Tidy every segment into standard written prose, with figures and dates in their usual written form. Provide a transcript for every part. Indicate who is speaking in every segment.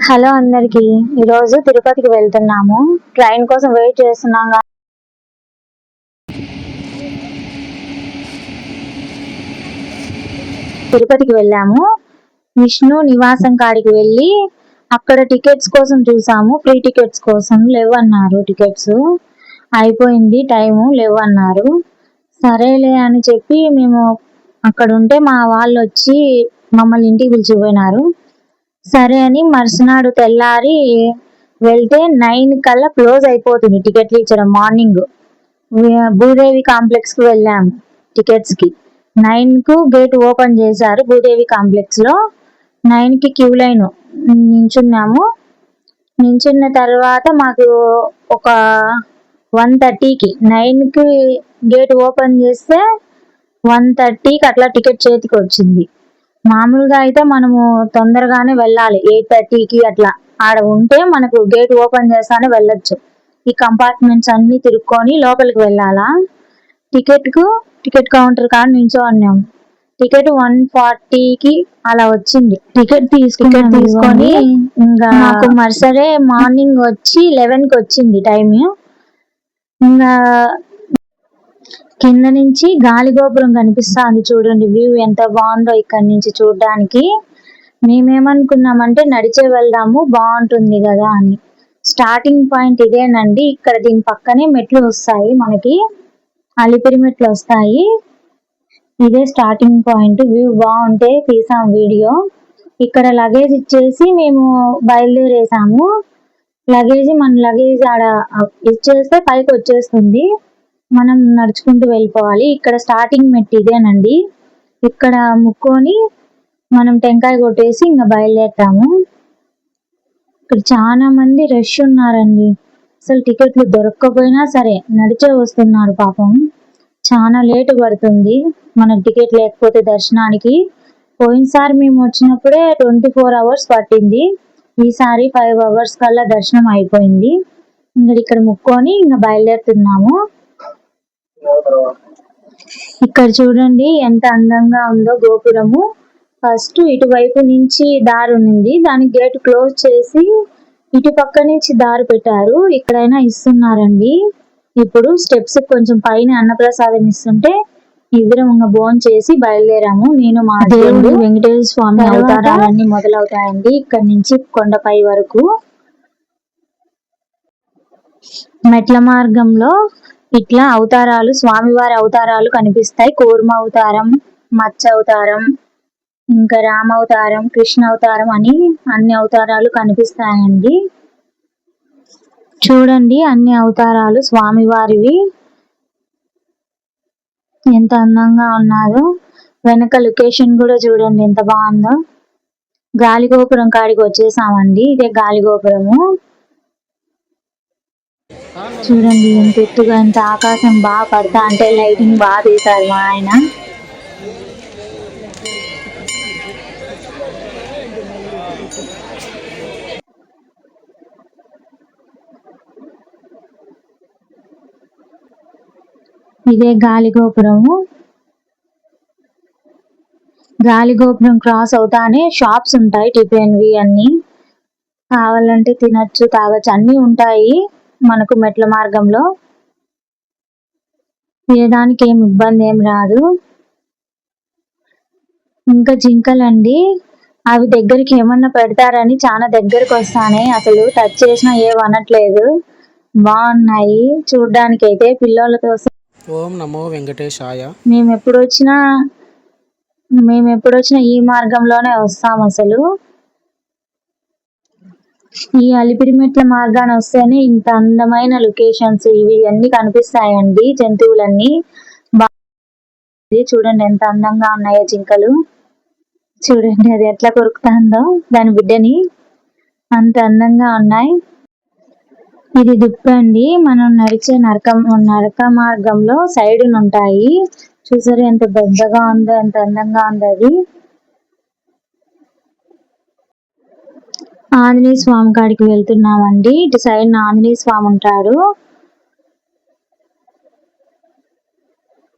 Speaker 1: Hello అందరికి, ఈరోజు తిరుపతికి వెళ్తున్నాము. ట్రైన్ కోసం వెయిట్ చేస్తున్నాం. తిరుపతికి వెళ్ళాము. విష్ణు నివాసం కాడికి వెళ్ళి అక్కడ టికెట్స్ కోసం చూసాము. ఫ్రీ టికెట్స్ కోసం లేవన్నారు. టికెట్స్ అయిపోయింది, టైము లేవన్నారు. సరేలే అని చెప్పి మేము అక్కడ ఉంటే మా వాళ్ళు వచ్చి మమ్మల్ని ఇంటికి పిలిచిపోయినారు. సరే అని మరుసనాడు తెల్లారి వెళ్తే 9 కల్లా క్లోజ్ అయిపోతుంది టికెట్లు ఇచ్చడం. మార్నింగ్ భూదేవి కాంప్లెక్స్ కి వెళ్ళాము. టికెట్స్ కి 9 కు గేట్ ఓపెన్ చేశారు. భూదేవి కాంప్లెక్స్ లో 9 కి క్యూ లైన్ నించున్నాము. నించున్న తర్వాత మాకు ఒక 1:30కి 9 కి గేట్ ఓపెన్ చేస్తే 1:30కి అట్లా టికెట్ చేతికి వచ్చింది. మామూలుగా అయితే మనము తొందరగానే వెళ్ళాలి. 8:30కి అట్లా ఆడ ఉంటే మనకు గేట్ ఓపెన్ చేస్తానే వెళ్ళొచ్చు. ఈ కంపార్ట్మెంట్స్ అన్ని తిరుక్కొని లోపలికి వెళ్ళాలా. టికెట్ కౌంటర్ కాడ నించోన్నాం. టికెట్ 140కి అలా వచ్చింది. టికెట్ తీసుకొని ఇంకా నాకు మరుసరే మార్నింగ్ వచ్చి 11కి వచ్చింది టైం. ఇంకా కింద నుంచి గాలిగోపురం కనిపిస్తుంది చూడండి. వ్యూ ఎంత బాగుందో ఇక్కడ నుంచి చూడడానికి. మేమేమనుకున్నామంటే నడిచే వెళ్దాము, బాగుంటుంది కదా అని. స్టార్టింగ్ పాయింట్ ఇదేనండి. ఇక్కడ దీని పక్కనే మెట్లు వస్తాయి, మనకి అలిపిరి మెట్లు వస్తాయి. ఇదే స్టార్టింగ్ పాయింట్. వ్యూ బాగుంటే తీసాం వీడియో. ఇక్కడ లగేజ్ ఇచ్చేసి మేము బయలుదేరేసాము. మన లగేజ్ ఆడ ఇచ్చేస్తే పైకి వచ్చేస్తుంది. మనం నడుచుకుంటూ వెళ్ళిపోవాలి. ఇక్కడ స్టార్టింగ్ మెట్ ఇదేనండి. ఇక్కడ ముక్కొని మనం టెంకాయ కొట్టేసి ఇంకా బయలుదేరుతాము. ఇక్కడ చాలా మంది రష్ ఉన్నారండి. అసలు టికెట్లు దొరక్కపోయినా సరే నడిచే వస్తున్నారు పాపం. చాలా లేటు పడుతుంది మనకు టికెట్ లేకపోతే దర్శనానికి. పోయినసారి మేము వచ్చినప్పుడే 24 hours పట్టింది. ఈసారి 5 hours కల్లా దర్శనం అయిపోయింది. ఇంకా ఇక్కడ ముక్కొని ఇంకా బయలుదేరుతున్నాము. ఇక్కడ చూడండి ఎంత అందంగా ఉందో గోపురము. ఫస్ట్ ఇటువైపు నుంచి దారి ఉంది, దాని గేట్ క్లోజ్ చేసి ఇటు పక్క నుంచి దారి పెట్టారు. ఇక్కడైనా ఇస్తున్నారండి. ఇప్పుడు స్టెప్స్ కొంచెం పైన అన్నప్రసాదం ఇస్తుంటే ఇద్దరం ఇంకా భోజనం చేసి బయలుదేరాము. నేను మా దేవుడు వెంకటేశ్వర స్వామి అవతారాలన్నీ మొదలవుతాయండి ఇక్కడ నుంచి కొండపై వరకు. మెట్ల మార్గంలో ఇట్లా అవతారాలు, స్వామివారి అవతారాలు కనిపిస్తాయి. కూర్మ అవతారం, మత్స్య అవతారం, ఇంకా రామ అవతారం, కృష్ణ అవతారం అని అన్ని అవతారాలు కనిపిస్తాయండి. చూడండి అన్ని అవతారాలు స్వామివారివి ఎంత అందంగా ఉన్నారో. వెనక లొకేషన్ కూడా చూడండి ఎంత బాగుందో. గాలిగోపురం కాడికి వచ్చేసామండి. ఇదే గాలిగోపురము. చూడండి ఎంత ఎత్తుగా, ఎంత ఆకాశం బాగా పడతా అంటే లైటింగ్ బాగా తీశారు మా ఆయన. ఇదే గాలిగోపురము. గాలిగోపురం క్రాస్ అవుతానే షాప్స్ ఉంటాయి, టిఫిన్వి అన్ని. కావాలంటే తినచ్చు, తాగొచ్చు, అన్ని ఉంటాయి మనకు మెట్ల మార్గంలో. తినడానికి ఏం ఇబ్బంది ఏం రాదు. ఇంకా జింకలండి, అవి దగ్గరికి ఏమన్నా పెడతారని చాలా దగ్గరకు వస్తానే అసలు టచ్ చేసినా ఏమనట్లేదు. బాగున్నాయి చూడ్డానికి అయితే పిల్లలతో.
Speaker 2: ఓం నమో వెంకటేశాయ.
Speaker 1: మేము ఎప్పుడొచ్చినా ఈ మార్గంలోనే వస్తాం. అసలు ఈ అలిపిరి మెట్ల మార్గాన వస్తేనే ఇంత అందమైన లొకేషన్స్ ఇవి అన్ని కనిపిస్తాయండి. జంతువులన్నీ చూడండి ఎంత అందంగా ఉన్నాయో జింకలు. చూడండి అది ఎట్లా కొరుకుతాందో దాని బిడ్డని, అంత అందంగా ఉన్నాయి. ఇది దుప్పండి. మనం నడిచే నరక మార్గంలో సైడ్ ఉంటాయి. చూసారు ఎంత పెద్దగా ఉందో, ఎంత అందంగా ఉందో అది. ఆంజనేయ స్వామి కాడికి వెళ్తున్నామండి. ఇటు సైడ్ ఆంజనేయ స్వామి ఉంటాడు.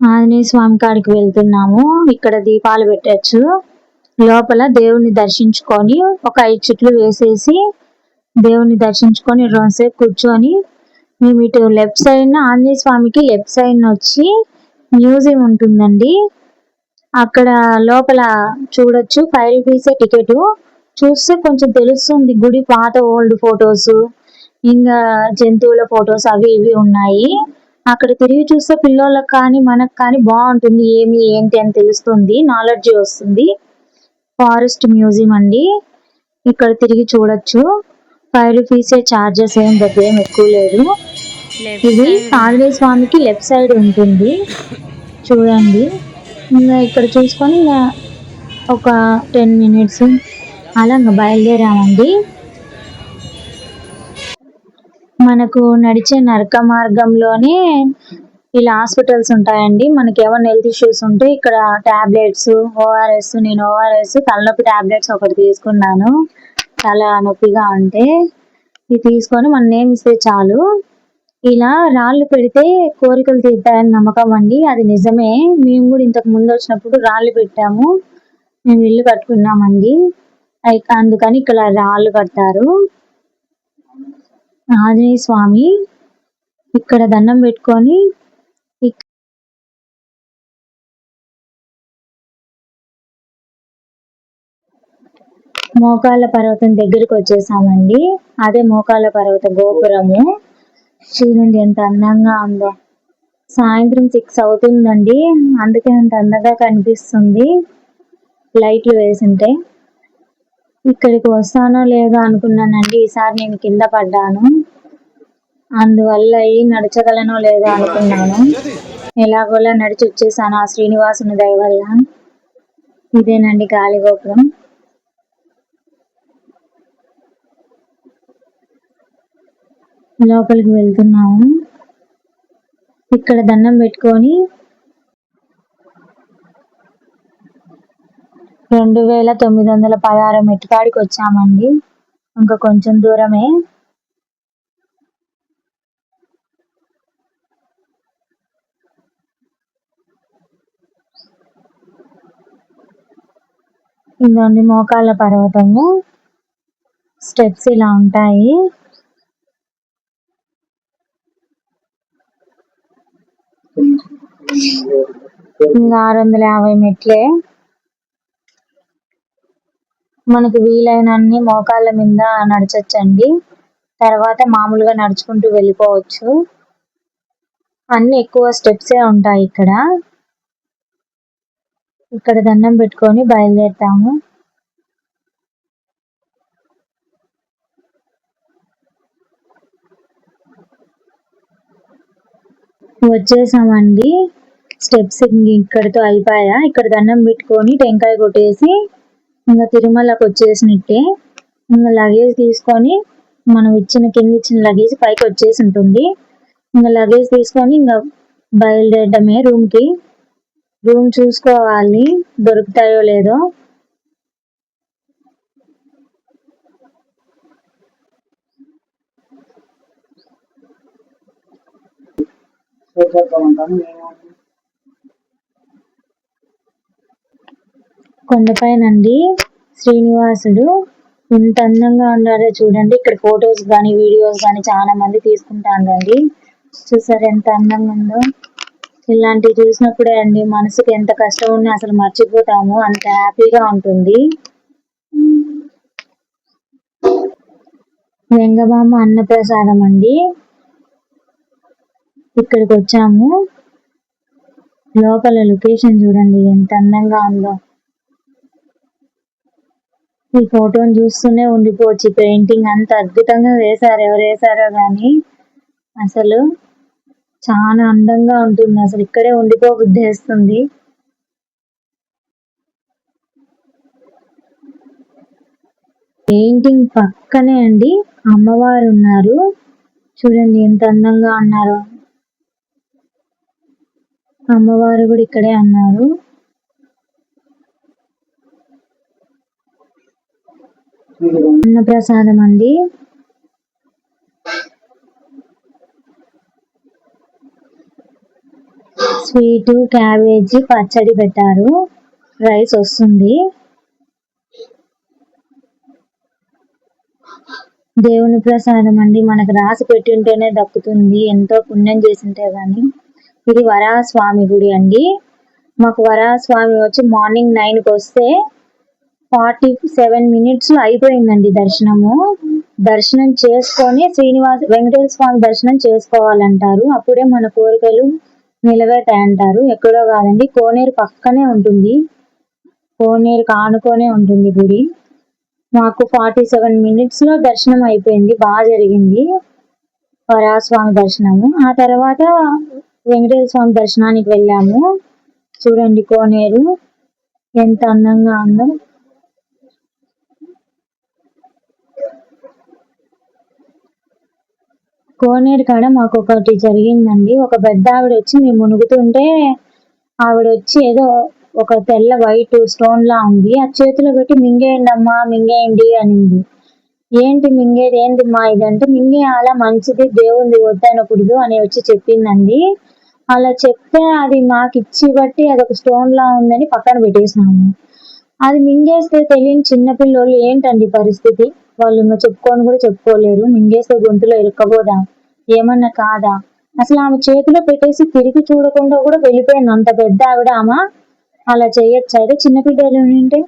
Speaker 1: ఆంజనేయ స్వామి కాడికి వెళ్తున్నాము. ఇక్కడ దీపాలు పెట్టచ్చు. లోపల దేవుని దర్శించుకొని ఒక 5 చుట్లు వేసేసి దేవుని దర్శించుకొని రోజుసేపు కూర్చొని మేము ఇటు లెఫ్ట్ సైడ్ ఆంజనేయ స్వామికి లెఫ్ట్ సైడ్ వచ్చి మ్యూజియం ఉంటుందండి. అక్కడ లోపల చూడొచ్చు. 5 రూపీసే టికెట్. చూస్తే కొంచెం తెలుస్తుంది గుడి పాత ఓల్డ్ ఫొటోస్, ఇంకా జంతువుల ఫొటోస్ అవి ఇవి ఉన్నాయి. అక్కడ తిరిగి చూస్తే పిల్లోళ్ళకి కానీ మనకు కానీ బాగుంటుంది. ఏమి ఏంటి అని తెలుస్తుంది, నాలెడ్జ్ వస్తుంది. ఫారెస్ట్ మ్యూజియం అండి. ఇక్కడ తిరిగి చూడొచ్చు. 5 రూపీసే చార్జెస్, ఏం ఏం ఎక్కువ లేదు. ఇది ఆంజనేయ స్వామికి లెఫ్ట్ సైడ్ ఉంటుంది చూడండి. ఇంకా ఇక్కడ చూసుకొని ఇంకా ఒక 10 మినిట్స్ అలా ఇంకా బయలుదేరామండి. మనకు నడిచే నరక మార్గంలోనే ఇలా హాస్పిటల్స్ ఉంటాయండి. మనకి ఏమైనా హెల్త్ ఇష్యూస్ ఉంటే ఇక్కడ టాబ్లెట్స్, ఓఆర్ఎస్, నేను ఓఆర్ఎస్ తలనొప్పి టాబ్లెట్స్ ఒకటి తీసుకున్నాను. చాలా నొప్పిగా ఉంటే ఇది తీసుకొని మన నేమ్ ఇస్తే చాలు. ఇలా రాళ్ళు పెడితే కోరికలు తీరుతాయని నమ్మకం అండి. అది నిజమే. మేము కూడా ఇంతకు ముందు వచ్చినప్పుడు రాళ్ళు పెట్టాము. మేము ఇల్లు కట్టుకున్నామండి. అందుకని ఇక్కడ రాళ్ళు కడతారు. ఆంజనేయ స్వామి ఇక్కడ దండం పెట్టుకొని మోకాళ్ళ పర్వతం దగ్గరికి వచ్చేసామండి. అదే మోకాళ్ళ పర్వత గోపురము. చూడండి ఎంత అందంగా ఉందో. సాయంత్రం 6 అవుతుందండి, అందుకే అంత అందంగా కనిపిస్తుంది లైట్లు వేసింటే. ఇక్కడికి వస్తానో లేదో అనుకున్నానండి. ఈసారి నేను కింద పడ్డాను, అందువల్ల నడచగలనో లేదో అనుకున్నాను. ఎలాగోలా నడిచి వచ్చేసాను ఆ శ్రీనివాసుని దయ వల్ల. ఇదేనండి గాలిగోపురం. లోపలికి వెళ్తున్నాము. ఇక్కడ దండం పెట్టుకొని 2916 మెట్టుకాడికి వచ్చామండి. ఇంకా కొంచెం దూరమే. ఇదండి మోకాళ్ళ పర్వతము. స్టెప్స్ ఇలా ఉంటాయి. ఇంకా 650 మెట్లే. మనకు వీలైనన్ని మోకాళ్ళ మీద నడచొచ్చండి. తర్వాత మామూలుగా నడుచుకుంటూ వెళ్ళిపోవచ్చు. అన్ని ఎక్కువ స్టెప్సే ఉంటాయి ఇక్కడ. ఇక్కడ దండం పెట్టుకొని బయలుదేరుతాము. వచ్చేసామండి. స్టెప్స్ ఇక్కడితో అయిపోయా. ఇక్కడ దండం పెట్టుకొని టెంకాయ కొట్టేసి ఇంకా తిరుమలకు వచ్చేసినట్టే. ఇంకా లగేజ్ తీసుకొని మనం కింద ఇచ్చిన లగేజ్ పైకి వచ్చేసి ఉంటుంది. ఇంకా లగేజ్ తీసుకొని ఇంకా బయలుదేరడమే రూమ్కి. రూమ్ చూసుకోవాలి దొరుకుతాయో లేదో. కొండపైనండి శ్రీనివాసుడు ఎంత అందంగా ఉన్నారో చూడండి. ఇక్కడ ఫొటోస్ కానీ వీడియోస్ కానీ చాలా మంది తీసుకుంటారండి. చూసారు ఎంత అందంగా ఉందో. ఇలాంటివి చూసినప్పుడే అండి మనసుకి ఎంత కష్టం ఉన్నా అసలు మర్చిపోతాము, అంత హ్యాపీగా ఉంటుంది. వెంగబామ అన్నప్రసాదం అండి. ఇక్కడికి వచ్చాము. లోపల లొకేషన్ చూడండి ఎంత అందంగా ఉందో. ఈ ఫోటోని చూస్తూనే ఉండిపోవచ్చు. పెయింటింగ్ అంత అద్భుతంగా వేశారు. ఎవరు వేశారో కానీ అసలు చాలా అందంగా ఉంటుంది. అసలు ఇక్కడే ఉండిపోబుద్ధి వేస్తుంది. పెయింటింగ్ పక్కనే అండి అమ్మవారు ఉన్నారు. చూడండి ఎంత అందంగా ఉన్నారో. అమ్మవారు కూడా ఇక్కడే అన్నారు. అన్నప్రసాదం అండి. స్వీటు, క్యాబేజీ, పచ్చడి పెట్టారు. రైస్ వస్తుంది. దేవుని ప్రసాదం అండి, మనకు రాసి పెట్టి ఉంటేనే దక్కుతుంది, ఎంతో పుణ్యం చేసింటే గాని. ఇది వరాహస్వామి గుడి అండి. మాకు వరాహస్వామి వచ్చి మార్నింగ్ 9కి వస్తే 47 minutes లో అయిపోయిందండి దర్శనము. దర్శనం చేసుకొని వెంకటేశ్వర స్వామి దర్శనం చేసుకోవాలంటారు, అప్పుడే మన కోరికలు నిలవేతాయంటారు. ఎక్కడో కాదండి, కోనేరు పక్కనే ఉంటుంది, కోనేరు ఆనుకొనే ఉంటుంది గుడి. మాకు 47 minutes లో దర్శనం అయిపోయింది, బాగా జరిగింది వరాహస్వామి దర్శనము. ఆ తర్వాత వెంకటేశ్వర స్వామి దర్శనానికి వెళ్ళాము. చూడండి కోనేరు ఎంత అందంగా ఉందో. కోనేరు కాడ మాకు ఒకటి జరిగిందండి. ఒక పెద్ద ఆవిడ వచ్చి మేము మునుగుతుంటే ఆవిడ వచ్చి ఏదో ఒక తెల్ల వైట్ స్టోన్ లా ఉంది, ఆ చేతిలో పెట్టి మింగేయండి అమ్మా మింగేయండి అనింది. ఏంటి మింగేది ఏంటి మా ఇదంటే, మింగేయాల మంచిది, దేవుంది వద్దనకూడదు అని వచ్చి చెప్పిందండి. అలా చెప్తే అది మాకు ఇచ్చి బట్టి అదొక స్టోన్ లా ఉందని పక్కన పెట్టేసినాము. అది మింగేస్తే తెలియని చిన్నపిల్లోళ్ళు ఏంటండి పరిస్థితి, వాళ్ళు ఇంకా చెప్పుకొని కూడా చెప్పుకోలేరు. మింగేస్తే గొంతులో ఇరుక్కబోదా, ఏమన్నా కాదా? అసలు ఆమె చేతిలో పెట్టేసి తిరిగి చూడకుండా కూడా వెళ్ళిపోయింది, అంత పెద్ద ఆవిడ. ఆమె అలా చేయొచ్చు అయితే చిన్నపిల్లలు ఉంటే.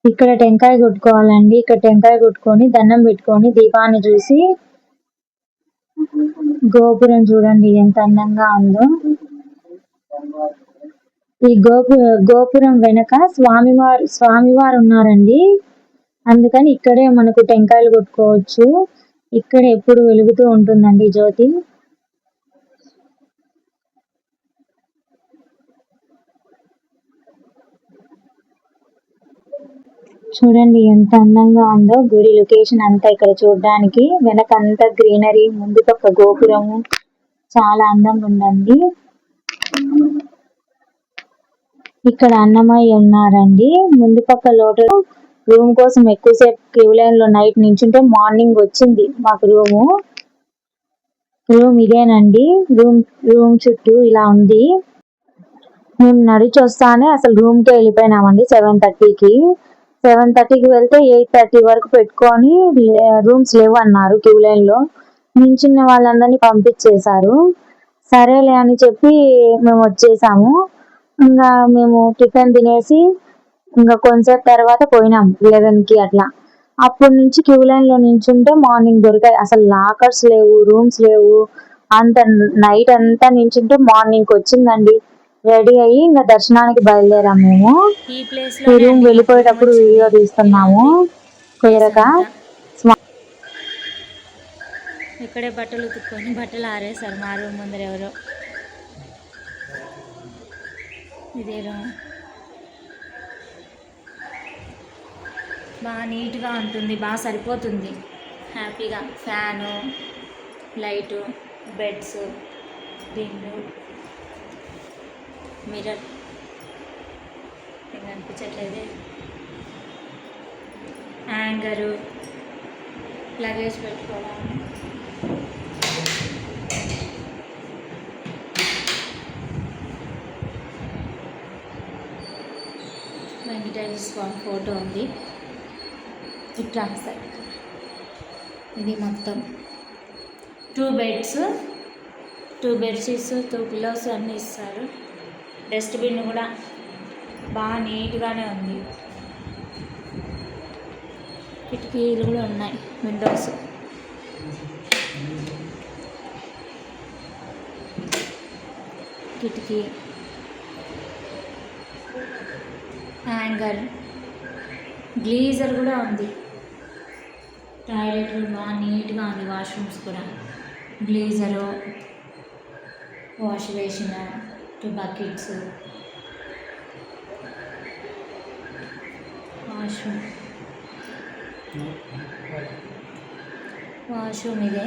Speaker 1: ఇక్కడ టెంకాయ కొట్టుకోవాలండి. ఇక్కడ టెంకాయ కొట్టుకొని దండం పెట్టుకొని దీపాన్ని చూసి, గోపురం చూడండి ఎంత అందంగా ఉందో. ఈ గోపురం వెనక స్వామివారు ఉన్నారండి, అందుకని ఇక్కడే మనకు టెంకాయలు కొట్టుకోవచ్చు. ఇక్కడ ఎప్పుడు వెలుగుతూ ఉంటుందండి జ్యోతి. చూడండి ఎంత అందంగా ఉందో గుడి లొకేషన్ అంతా. ఇక్కడ చూడడానికి వెనక అంతా గ్రీనరీ, ముందు పక్క గోపురము చాలా అందంగా ఉందండి. ఇక్కడ అన్నమయ్య ఉన్నారండి. ముందు పక్క లోటస్ రూమ్ కోసం ఎక్కువసేపు క్యూ లైన్ లో నైట్ నించుంటే మార్నింగ్ వచ్చింది మాకు రూమ్ ఇదేనండి. రూమ్ చుట్టూ ఇలా ఉంది. మేము నడిచి వస్తానే అసలు రూమ్ కి వెళ్ళిపోయినామండి 7:30కి. 7:30కి వెళ్తే 8:30 వరకు పెట్టుకొని రూమ్స్ లేవు అన్నారు. క్యూ లైన్ లో నించున్న వాళ్ళందరినీ పంపించేశారు. సరేలే అని చెప్పి మేము వచ్చేసాము. ఇంకా మేము టిఫిన్ తినేసి ఇంకా కొంచెం తర్వాత పోయినాం 11కి అట్లా. అప్పటి నుంచి క్యూ లైన్ లో నించుంటే మార్నింగ్ దొరికాయి. అసలు లాకర్స్ లేవు, రూమ్స్ లేవు. అంత నైట్ అంతా నించుంటే మార్నింగ్ వచ్చిందండి. రెడీ అయ్యి ఇంకా దర్శనానికి బయలుదేరాము. మేము ఈ రూమ్ వెళ్ళిపోయేటప్పుడు వీడియో తీస్తున్నాము కుదరక.
Speaker 3: ఇక్కడే బట్టలు ఉతుక్కొని బట్టలు ఆరేసారు మా రూమ్ ముందర ఎవరో. ఇదే రూమ్ బాగా నీట్గా ఉంటుంది, బాగా సరిపోతుంది హ్యాపీగా. ఫ్యాను, లైటు, బెడ్స్, దిండు, మిర్రర్ ఇంకా అనిపించట్లేదే, హ్యాంగరు, లగేజ్ పెట్టుకోవడానికి. వెంకటేశ్వర స్వామి ఫోటో ఉంది ఇట్లా సైడ్. ఇది మొత్తం 2 beds, 2 bedsheets, 2 pillows అన్నీ ఇస్తారు. డస్ట్బిన్ కూడా బాగా నీట్గానే ఉంది. కిటికీలు కూడా ఉన్నాయి, విండోస్. కిటికీ, హ్యాంగర్, గ్లీజర్ కూడా ఉంది. టాయిలెట్ కూడా బాగా నీట్గా ఉంది. వాష్రూమ్స్ కూడా గ్లీజరు, వాష్ బేసిన్, 2 buckets, వాష్రూమ్ ఇదే.